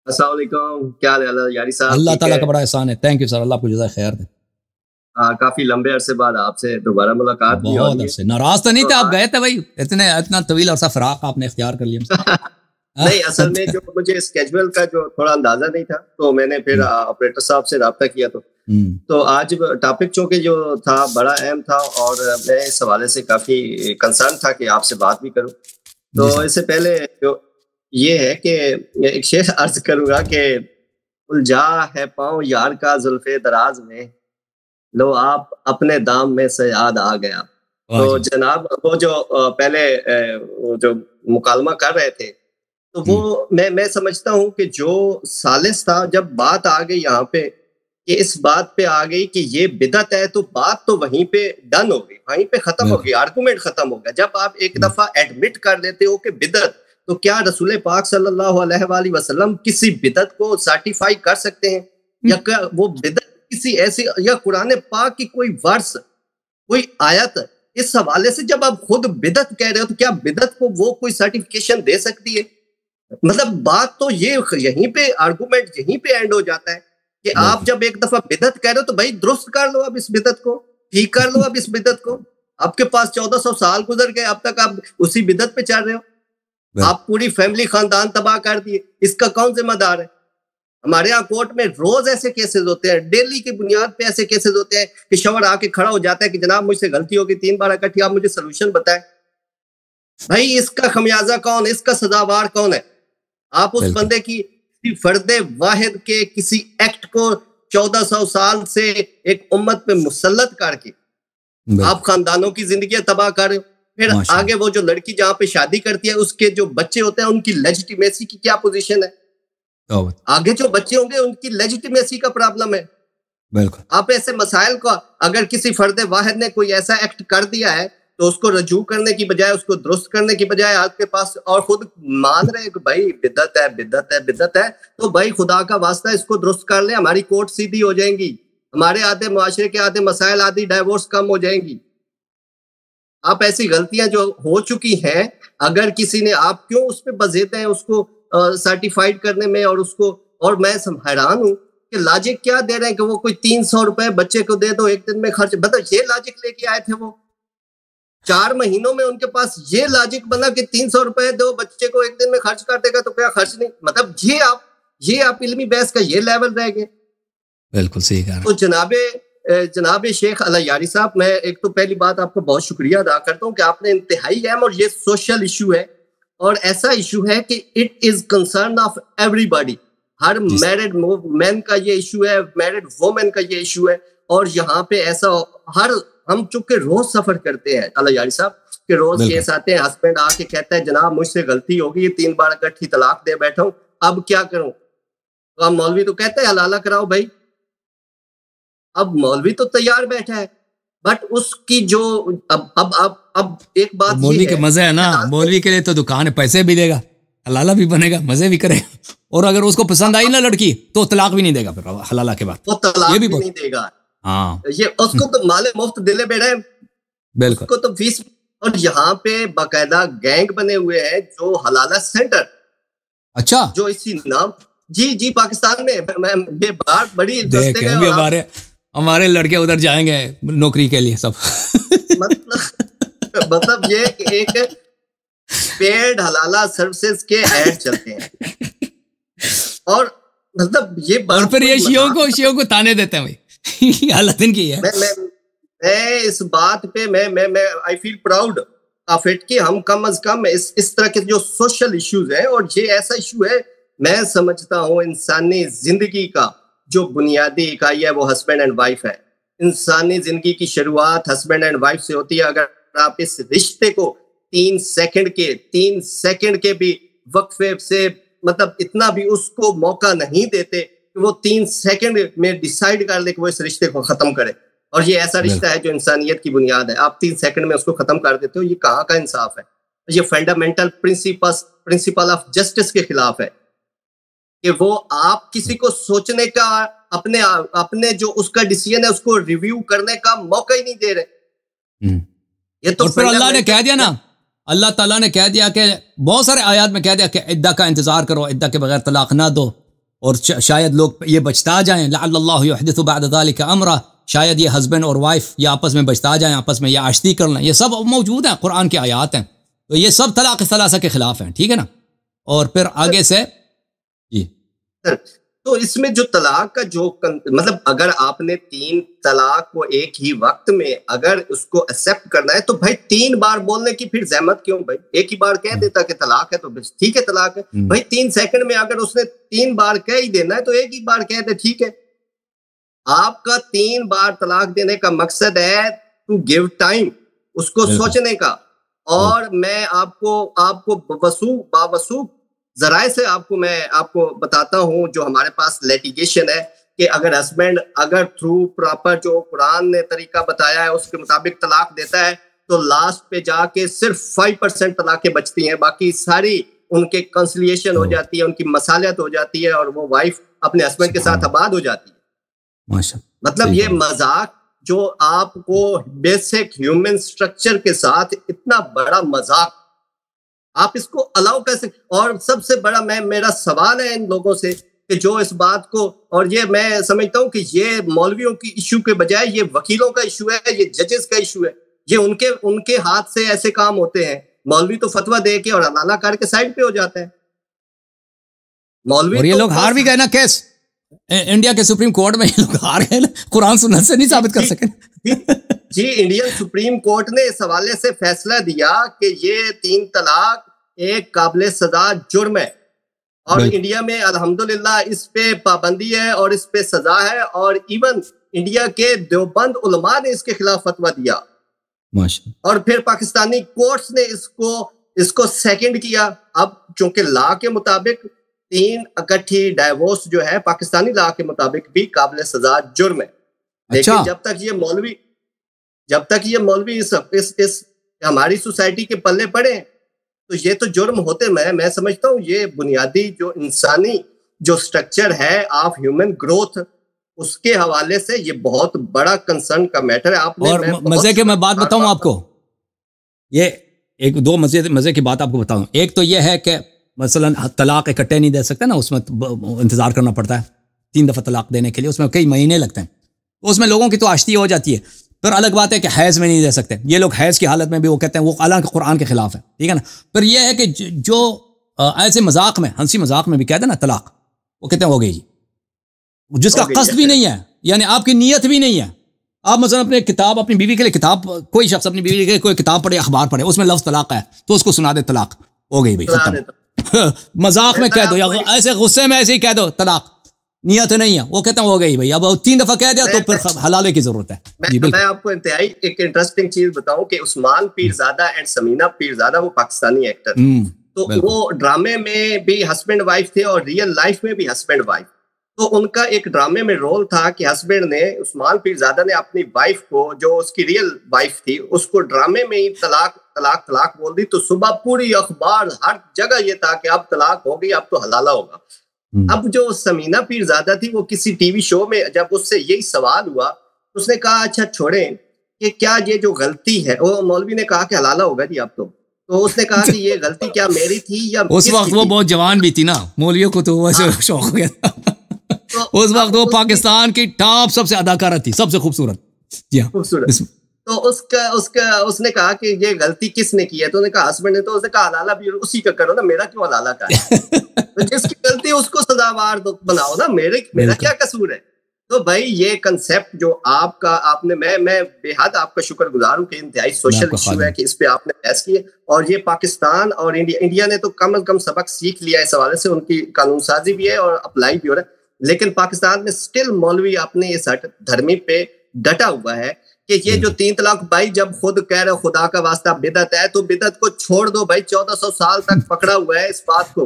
अस्सलाम वालेकुम, क्या हाल है यारी साहब, अल्लाह ठीक ताला है? का बड़ा एहसान है। थैंक यू सर, अल्लाह आपको जज़ाए खैर दे। काफ़ी लंबे अरसे बाद आपसे दोबारा मुलाकात भी हो बहुत रही है। अरसे नाराज तो नहीं तो थे आप? गए थे भाई, इतने इतना तवील अरसा फिराक आपने इख्तियार कर लिया मुझसे। नहीं, असल में जो मुझे स्केड्यूल का जो थोड़ा अंदाज़ा नहीं था, तो मैंने फिर ऑपरेटर साहब से राब्ता किया तो आज टॉपिक चूँकि जो था बड़ा अहम था और मैं इस हवाले से काफ़ी कंसर्न था कि आपसे बात भी करूँ। जी तो सर। इससे पहले जो ये है कि एक शेर अर्ज़ करूँगा कि उलझा है पाँव यार का ज़ुल्फ़े दराज़ में, लो आप अपने दाम में से याद आ गया। वाह तो जी वाह! जनाब वो जो पहले वो जो मुकालमा कर रहे थे, तो हुँ, वो मैं समझता हूँ कि जो सालिस था जब बात आ गई यहाँ पे, कि इस बात पे आ गई कि ये बिदअत है, तो बात तो वहीं पे डन हो गई, वहीं पे खत्म हो बिल्कुल। गई, आर्गुमेंट खत्म हो गया। जब आप एक हुँ, दफ़ा एडमिट कर लेते हो कि बिदअत, तो क्या रसूल पाक सल्लल्लाहु अलैहि वसल्लम किसी बिदअत को सर्टिफ़ाई कर सकते हैं? हुँ, या क्या वो बिदअत किसी ऐसी या कुरान पाक की कोई वर्स, कोई आयत, इस हवाले से जब आप खुद बिदअत कह रहे हो, तो क्या बिदअत को वो कोई सर्टिफ़िकेशन दे सकती है? मतलब बात तो ये यहीं पे आर्गुमेंट यहीं पे एंड हो जाता है कि आप बिल्कुल। जब एक दफा बिदअत कह रहे हो तो भाई दुरुस्त कर लो अब इस बिदअत को, ठीक कर लो अब इस बिदअत को। आपके पास 1400 साल गुजर गए, अब तक आप उसी बिदअत पे चल रहे हो। बिल्कुल। आप पूरी फैमिली खानदान तबाह कर दिए, इसका कौन जिम्मेदार है? हमारे यहाँ कोर्ट में रोज ऐसे केसेस होते हैं, डेली की बुनियाद पे ऐसे केसेस होते हैं कि शोहर आके खड़ा हो जाता है कि जनाब मुझसे गलती हो गई 3 बार इकट्ठी, आप मुझे सोल्यूशन बताएं। भाई इसका खमियाजा कौन है, इसका सजावार कौन है? आप उस बिल्कुल, बंदे की फर्दे वाहिद के किसी एक्ट को 1400 साल से एक उम्मत पे मुसल्लत करके आप बिल्कुल। खानदानों की जिंदगी तबाह कर रहे हो। फिर आगे माशाअल्लाह। वो जो लड़की जहाँ पे शादी करती है उसके जो बच्चे होते हैं उनकी लेजिटिमेसी की क्या पोजीशन है? तौबा! आगे जो बच्चे होंगे उनकी लेजिटिमेसी का प्रॉब्लम है। बिल्कुल, आप ऐसे मसाइल को, अगर किसी फर्द वाहिद ने कोई ऐसा एक्ट कर दिया है, तो उसको रजू करने की बजाय, उसको दुरुस्त करने की बजाय आपके पास और खुद मान रहे हैं कि भाई बिदअत है, बिदअत है, बिदअत है, तो भाई खुदा का वास्ता इसको दुरुस्त कर ले, हमारी कोर्ट सीधी हो जाएंगी। हमारे आधे मुआशरे के आधे मसाइल, आधी डाइवोर्स कम हो जाएंगी। आप ऐसी गलतियां जो हो चुकी हैं, अगर किसी ने, आप क्यों उस पे बज़ेते हैं उसको सर्टिफाइड करने में और उसको, और मैं हैरान हूँ कि लॉजिक क्या दे रहे हैं कि वो कोई 300 रुपए बच्चे को दे दो एक दिन में खर्च, मतलब ये लॉजिक लेके आए थे वो 4 महीनों में उनके पास ये लॉजिक बना कि 300 रुपए दो बच्चे को एक दिन में खर्च कर देगा, तो क्या खर्च नहीं, मतलब ये आप इल्मी बहस का ये लेवल रह गए। बिल्कुल सही कह रहे तो हैं। जनाबे शेख अला यारी साहब, मैं एक तो पहली बात आपका बहुत शुक्रिया अदा करता हूँ कि आपने इंतहाई अहम, और ये सोशल इशू है और ऐसा इशू है कि it is concern of everybody. हर जी सर। मैरिड मैन का ये इशू है, मैरिड वोमेन का ये इशू है। और यहाँ पे ऐसा हर, हम चूंकि रोज सफर करते हैं अला यारी साहब, कि रोज बिल्कुल। केस आते हैं, हस्बैंड आके कहता है जनाब मुझसे गलती होगी, ये 3 बार इकट्ठी तलाक दे बैठा हूँ, अब क्या करूं? तो अब मौलवी तो कहते हैं हलाला कराओ भाई। अब मौलवी तो तैयार बैठा है, बट उसकी जो, अब एक वो बात ये मौलवी के है मज़े है कि ना, आज तो मौलवी के लिए तो दुकान है, पैसे भी देगा, हलाला भी बनेगा, मज़े भी करेगा और अगर उसको पसंद आई ना लड़की, तो तलाक भी नहीं देगा फिर हलाला के बाद। वो ये तलाक भी भी नहीं बहुत। देगा। हाँ। ये उसको तो माले मुफ्त दिले बेड़े, बिल्कुल। उसको तो फीस। और यहाँ पे बाकायदा गैंग बने हुए हैं जो हलाला सेंटर, अच्छा, जो इसी नाम, जी जी, पाकिस्तान में ये बात बड़ी देख इंटरेस्टिंग है। अभी और आप हमारे हमारे लड़के उधर जाएंगे नौकरी के लिए सब। मतलब ये एक पेड हलाला सर्विसेज के ऐड चलते हैं, और मतलब ये और बात फिर कोई ये मजाक, शियों को ताने देते हैं भाई। हालत इनकी है। मैं मैं मैं इस बात पे मैं I feel proud of it कि हम कम अज कम इस तरह के जो सोशल इश्यूज हैं, और ये ऐसा इशू है, मैं समझता हूँ इंसानी जिंदगी का जो बुनियादी इकाई है वो हस्बैंड एंड वाइफ है। इंसानी जिंदगी की शुरुआत हस्बैंड एंड वाइफ से होती है। अगर आप इस रिश्ते को 3 सेकंड के भी वक्फे से, मतलब इतना भी उसको मौका नहीं देते कि वो 3 सेकंड में डिसाइड कर ले कि वो इस रिश्ते को खत्म करे, और ये ऐसा रिश्ता बिल्कुल। है जो इंसानियत की बुनियाद है, आप 3 सेकंड में उसको खत्म कर देते हो, ये कहाँ का इंसाफ है? ये फंडामेंटल प्रिंसिपल ऑफ जस्टिस के खिलाफ है कि वो आप किसी को सोचने का, अपने अपने जो उसका डिसीजन है उसको रिव्यू करने का मौका ही नहीं दे रहे। हम्म। ये तो और फिर अल्लाह ने कह दिया फंडामेंटल। ना, अल्लाह ताला ने कह दिया कि बहुत सारे आयात में कह दिया कि इद्दा का इंतजार करो, इद्दा के बगैर तलाक ना दो। और शायद लोग ये बचता जाएं, लअल्लल्लाहु युहदिथु बअद ज़ालिका अमरा, शायद ये हस्बैंड और वाइफ ये आपस में बचता जाएं, आपस में ये आश्ती कर लें। ये सब मौजूद है, कुरान की आयात हैं। तो ये सब तलाक सलासा के खिलाफ हैं, ठीक है ना। और फिर आगे से जी, तो इसमें जो तलाक का जो मतलब अगर आपने 3 तलाक को एक ही वक्त में अगर उसको एक्सेप्ट करना है तो भाई 3 बार बोलने की फिर जहमत क्यों भाई? एक ही बार कह देता कि तलाक है तो बस ठीक है तलाक है भाई। 3 सेकंड में अगर उसने 3 बार कह ही देना है तो एक ही बार कह दे, ठीक है। आपका 3 बार तलाक देने का मकसद है टू गिव टाइम उसको सोचने का। और मैं आपको बावसूख जराए से मैं आपको बताता हूं जो हमारे पास लिटिगेशन है कि अगर हस्बैंड अगर थ्रू प्रॉपर जो कुरान ने तरीका बताया है उसके मुताबिक तलाक देता है तो लास्ट पे जाके सिर्फ 5% तलाकें बचती हैं, बाकी सारी उनके कंसिलिएशन हो जाती है, उनकी मसालियत हो जाती है और वो वाइफ अपने हस्बैंड के साथ आबाद हो जाती है। मतलब ये मजाक जो आपको बेसिक ह्यूमन स्ट्रक्चर के साथ इतना बड़ा मजाक आप इसको अलाउ कैसे? और सबसे बड़ा मेरा सवाल है इन लोगों से कि जो इस बात को, और ये मैं समझता हूं कि ये मौलवियों की इश्यू के बजाय ये वकीलों का इश्यू है, ये जजेस का इश्यू है। ये उनके हाथ से ऐसे काम होते हैं। मौलवी तो फतवा दे के और हलाला करके साइड पे हो जाता है। मौलवी और ये तो लोग हार भी गए ना केस इंडिया के सुप्रीम कोर्ट में, ये लोग हार गए ना, कुरान सुन्नत से नहीं साबित कर सके। जी, इंडियन सुप्रीम कोर्ट ने इस हवाले से फैसला दिया कि ये 3 तलाक एक काबिल सजा जुर्म है और इंडिया में अल्हम्दुलिल्लाह इस पे पाबंदी है और इस पे सजा है। और इवन इंडिया के देवबंद उलमा ने इसके खिलाफ फतवा दिया और फिर पाकिस्तानी कोर्ट्स ने इसको सेकंड किया। अब चूंकि लॉ के मुताबिक 3 इकट्ठी डाइवोर्स जो है पाकिस्तानी लॉ के मुताबिक भी काबिल सजा जुर्म है। लेकिन जब तक ये मौलवी इस हमारी सोसाइटी के पल्ले पड़े तो ये तो जुर्म होते। मैं समझता हूँ ये बुनियादी जो इंसानी जो स्ट्रक्चर है ऑफ ह्यूमन ग्रोथ उसके हवाले से ये बहुत बड़ा कंसर्न का मैटर है। आपने और मजे की मैं बात बताऊं आपको, ये एक 2 मजे की बात आपको बताऊं। एक तो ये है कि मसलन तलाक इकट्ठे नहीं दे सकते ना, उसमें इंतजार करना पड़ता है 3 दफा तलाक देने के लिए, उसमें कई महीने लगते हैं, तो उसमें लोगों की तो आश्ती हो जाती है। फिर अलग बात है कि हैज में नहीं दे सकते, ये लोग हैज की हालत में भी वो कहते हैं वो अल्लाह के कुरान के खिलाफ है, ठीक है ना। फिर ये है कि जो ऐसे मजाक में, हंसी मजाक में भी कहते हैं ना तलाक, वो कहते हैं हो गई जी, जिसका कस्द भी नहीं है, यानी आपकी नीयत भी नहीं है। आप मसलन अपने किताब, अपनी बीवी के लिए किताब, कोई शख्स अपनी बीवी के लिए कोई किताब पढ़े, अखबार पढ़े, उसमें लफ्ज तलाक है तो उसको सुना दे तलाक, हो गई भाई खत्म। मजाक में कह दो या ऐसे गुस्से में ऐसे ही कह दो तलाक, नियत नहीं है, वो कहता है हो गई भाई। अब 3 दफा कह दिया तो फिर हलाले की जरूरत है। मैं आपको इंतहाई एक इंटरेस्टिंग चीज बताऊं कि उस्मान पीरजादा एंड समीना पीरजादा वो पाकिस्तानी एक्टर, तो वो ड्रामे में भी हस्बैंड वाइफ थे और रियल लाइफ में भी हस्बैंड वाइफ। तो उनका एक ड्रामे में रोल था कि हस्बैंड ने, उस्मान पीरजादा ने अपनी वाइफ को, जो उसकी रियल वाइफ थी, उसको ड्रामे में ही तलाक तलाक तलाक बोल दी। तो सुबह पूरी अखबार हर जगह ये था कि अब तलाक हो गई, अब तो हलाला होगा। अब जो समीना पीरजादा थी वो किसी टीवी शो में जब उससे यही सवाल हुआ उसने कहा अच्छा छोड़ें कि क्या ये जो गलती है, वो मौलवी ने कहा कि हलाला होगा जी अब तो उसने कहा कि ये गलती क्या मेरी थी या उस वक्त वो बहुत जवान भी थी ना, मौलवियों को तो वैसे शौक हो गया था। उस वक्त वो पाकिस्तान की टॉप सबसे अदाकारा थी, सबसे खूबसूरत। जी हाँ, खूबसूरत। तो उसने कहा कि ये गलती किसने की है, तो उसने कहा हस्बैंड ने। तो उसने कहा हलाला भी उसी का करो ना, मेरा क्यों हलाला का है? तो जिसकी गलती उसको सजावार बनाओ ना, मेरा क्या कसूर है? तो भाई ये कंसेप्ट जो आपने मैं बेहद आपका शुक्रगुजार हूँ कि इंतहाई सोशल इशू है कि इस पे आपने बहस की है। और ये पाकिस्तान और इंडिया ने तो कम से कम सबक सीख लिया इस हवाले से, उनकी कानून साजी भी है और अप्लाई भी हो रहा है। लेकिन पाकिस्तान में स्टिल मौलवी अपने इस धर्मी पे डटा हुआ है कि ये जो 3 तलाक, भाई जब खुद कह रहे हो खुदा का वास्ता बिदअत है तो बिदअत को छोड़ दो भाई। 1400 साल तक पकड़ा हुआ है, इस बात को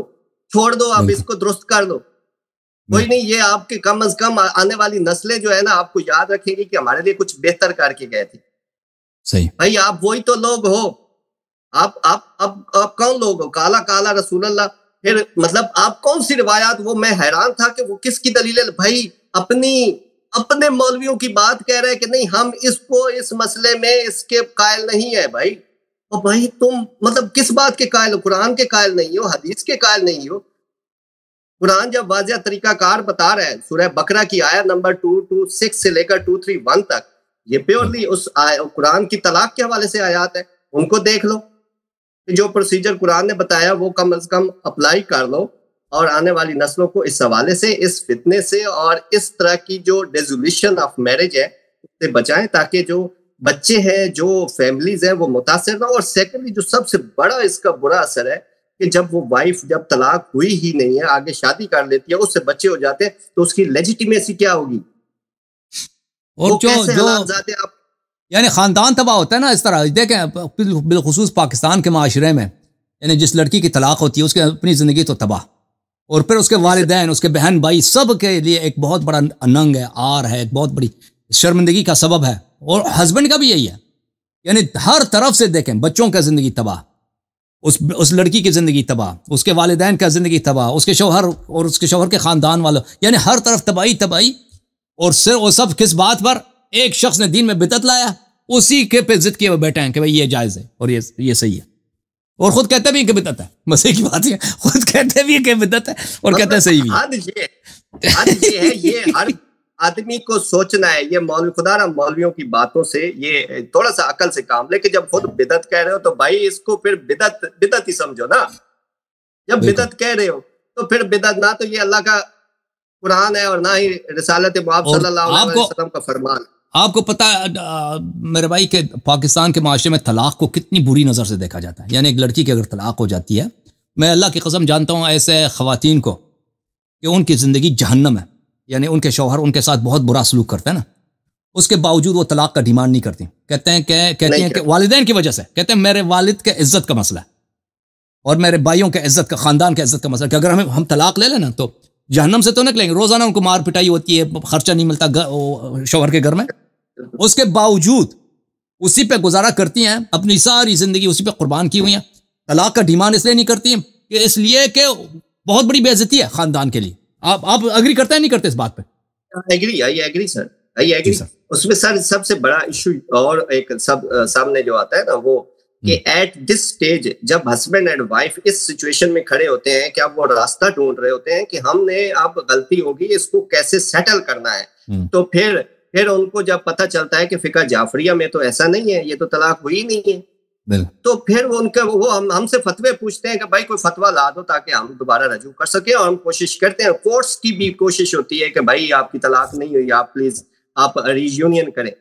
छोड़ दो, अब इसको दुरुस्त कर दो। कोई नहीं, ये आपके कम अज कम आने वाली नस्लें जो है ना आपको याद रखेगी कि हमारे लिए कुछ बेहतर करके गए थे। सही भाई, आप वही तो लोग हो। आप कौन लोग हो? काला काला रसूलुल्लाह। फिर मतलब आप कौन सी रिवायात, वो मैं हैरान था कि वो किसकी दलील है। भाई अपने मौलवियों की बात कह रहे हैं कि नहीं हम इसको इस मसले में इसके कायल नहीं है भाई। और भाई तुम मतलब किस बात के कायल हो? कुरान के कायल नहीं हो, हदीस के कायल नहीं हो। कुरान जब वाज़िह तरीकाकार बता रहा है, सूरह बकरा की आयत नंबर 226 से लेकर 231 तक, ये प्योरली उस कुरान की तलाक के हवाले से आयात है। उनको देख लो, जो प्रोसीजर कुरान ने बताया वो कम से कम अप्लाई कर लो, और आने वाली नस्लों को इस हवाले से, इस फितने से और इस तरह की जो डिसोल्यूशन ऑफ मैरिज है उससे बचाएं, ताकि जो बच्चे हैं, जो फैमिलीज हैं, वो मुतासिर ना हो। और सेकेंडली जो सबसे बड़ा इसका बुरा असर है कि जब वो वाइफ जब तलाक हुई ही नहीं है, आगे शादी कर लेती है, उससे बच्चे हो जाते हैं, तो उसकी लेजिटिमेसी क्या होगी? और जो आप यानी खानदान तबाह होता है ना इस तरह। देखें बिलखुसूस पाकिस्तान के माशरे में, यानी जिस लड़की की तलाक होती है उसकी अपनी ज़िंदगी तो तबाह, और फिर उसके वालिदैन, उसके बहन भाई, सब के लिए एक बहुत बड़ा अनंग है, आर है, एक बहुत बड़ी शर्मिंदगी का सबब है। और हस्बैंड का भी यही है, यानी हर तरफ से देखें, बच्चों का ज़िंदगी तबाह, उस लड़की की ज़िंदगी तबाह, उसके वालिदैन का ज़िंदगी तबाह, उसके शौहर और उसके शौहर के ख़ानदान वालों, यानी हर तरफ तबाही तबाही। और सिर्फ वो सब किस बात पर? एक शख्स ने दीन में बिदअत लाया, उसी के पे जिद किए हुए बैठे हैं कि भाई ये जायज़ है और ये सही है, और खुद कहते भी कि बिदअत है। मसले की बात है, खुद कहते भी कि बिदअत है और कहते हैं सही भी है। ये हर आदमी को सोचना है। ये मौलवी, खुदारा मौलवियों की बातों से ये थोड़ा सा अकल से काम लेके, जब खुद बिदअत कह रहे हो तो भाई इसको फिर बिदअत ही समझो ना। जब बिदअत कह रहे हो तो फिर बिदअत ना तो ये अल्लाह का कुरान है और ना ही रिसालत मुहम्मद सल्लल्लाहु अलैहि वसल्लम का फरमान। आपको पता है मेरे भाई के पाकिस्तान के माशरे में तलाक को कितनी बुरी नज़र से देखा जाता है। यानी एक लड़की की अगर तलाक हो जाती है, मैं अल्लाह की कसम जानता हूँ ऐसे ख़वातीन को कि उनकी ज़िंदगी जहन्नम है। यानी उनके शौहर उनके साथ बहुत बुरा सलूक करते हैं ना, उसके बावजूद वो तलाक का डिमांड नहीं करती। कहती हैं कि वालिदैन की वजह से, कहते हैं मेरे वालिद के इज्जत का मसला है और मेरे भाइयों के इज्जत का, ख़ानदान के इज्जत का मसला, कि अगर हम तलाक ले लेना तो जहन्नम से तो निकलेंगे। रोज़ाना उनको मार पिटाई होती है, खर्चा नहीं मिलता शौहर के घर में, उसके बावजूद उसी पे गुजारा करती हैं, अपनी सारी जिंदगी उसी पे कुर्बान की हुई हैं। तलाक का डिमांड इसलिए नहीं करती हैं कि इसलिए कि बहुत बड़ी बेइज्जती है खानदान के लिए। आप एग्री करते हैं नहीं करते इस बात पे? I agree sir. उसमें सर सबसे बड़ा इशू और एक सब सामने जो आता है ना, वो कि एट दिस स्टेज जब हस्बैंड एंड वाइफ इस सिचुएशन में खड़े होते हैं कि अब वो रास्ता ढूंढ रहे होते हैं कि हमने अब गलती होगी, इसको कैसे सेटल करना है, तो फिर उनको जब पता चलता है कि फिका जाफरिया में तो ऐसा नहीं है, ये तो तलाक हुई नहीं है, तो फिर वो हमसे फतवे पूछते हैं कि भाई कोई फतवा ला दो ताकि हम दोबारा रजू कर सके। और हम कोशिश करते हैं, कोर्ट्स की भी कोशिश होती है कि भाई आपकी तलाक नहीं हुई, आप प्लीज आप रीयूनियन करें।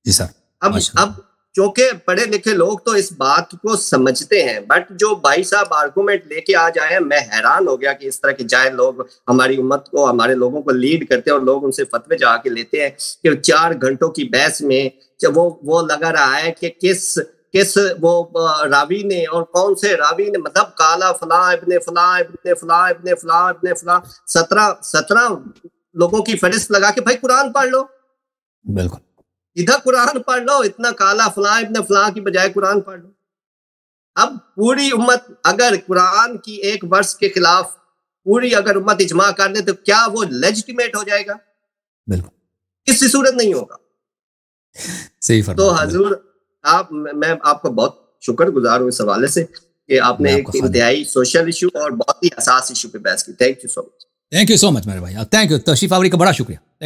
जी सर। अब क्योंकि पढ़े लिखे लोग तो इस बात को समझते हैं, बट जो भाई साहब आर्गूमेंट लेके आ जाए, मैं हैरान हो गया कि इस तरह के जाए लोग हमारी उम्मत को, हमारे लोगों को लीड करते हैं और लोग उनसे फतवे जाके लेते हैं कि 4 घंटों की बहस में वो लगा रहा है कि किस वो रावी ने और कौन से रावी ने, मतलब काला फलां इब्ने फलां इब्ने फलां इब्ने फलां इब्ने फलां 17 लोगों की फहरिस्त लगा के भाई कुरान पढ़ लो। बिल्कुल, इधर कुरान पढ़ लो, इतना काला फलां इब्ने फलां की बजाय कुरान पढ़ लो। अब पूरी उम्मत अगर कुरान की एक वर्ष के खिलाफ पूरी अगर उम्मत इजमा कर दे तो क्या वो लेजिटिमेट हो जाएगा? बिल्कुल, किसी सूरत नहीं होगा। सही फरमाया। तो हजूर मैं आपको बहुत शुक्रगुजार हूँ इस हवाले से कि आपने एक इंतहाई सोशल इशू और बहुत ही हसास इशू पे बहस की। Thank you so much. Thank you so much मेरे भाई, थैंक यू। तशरीफ आवरी का बड़ा शुक्रिया।